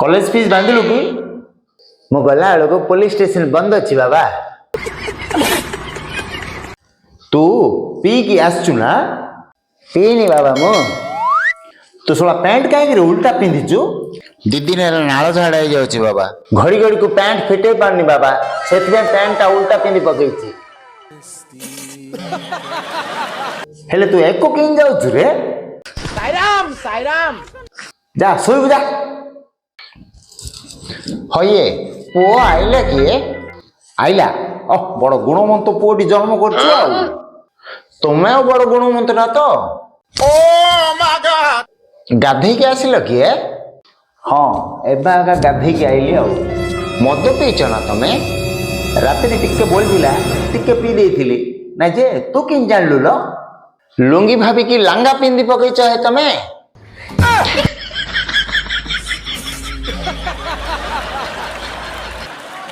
college fees बांधिलु कि मु गला बेलू पुलिस स्टेशन बंद अच्छी बाबा तू पी की आसचु ना पीनी बाबा मु तू सोला पैंट कहीं उल्टा पिंधिचु दी दिन नाल झाड़ा हो जाउची बाबा घड़ी घड़ी को पैंट फिटे पारनी बाबा से पैंटा उल्टा पिंधि पकईची हेले तू एको कहीं जाउछु रे साईराम साईराम जा सोई जा हये पुओ आइला किए आइला बड़ गुणवंत पुओटी जन्म करछु आ तुमे बड़ गुणवंत ना तो ओ माय गॉड गाधे के आसिल किए हाँ एबा आगा गाधे के आइली आ मद पीछ ना तमे राति टिके बोलबिला टिके पी देथिली ना जे तू किन जानलु लो लुंगी भाभी की लांगा पिंदी पकईछ है तमे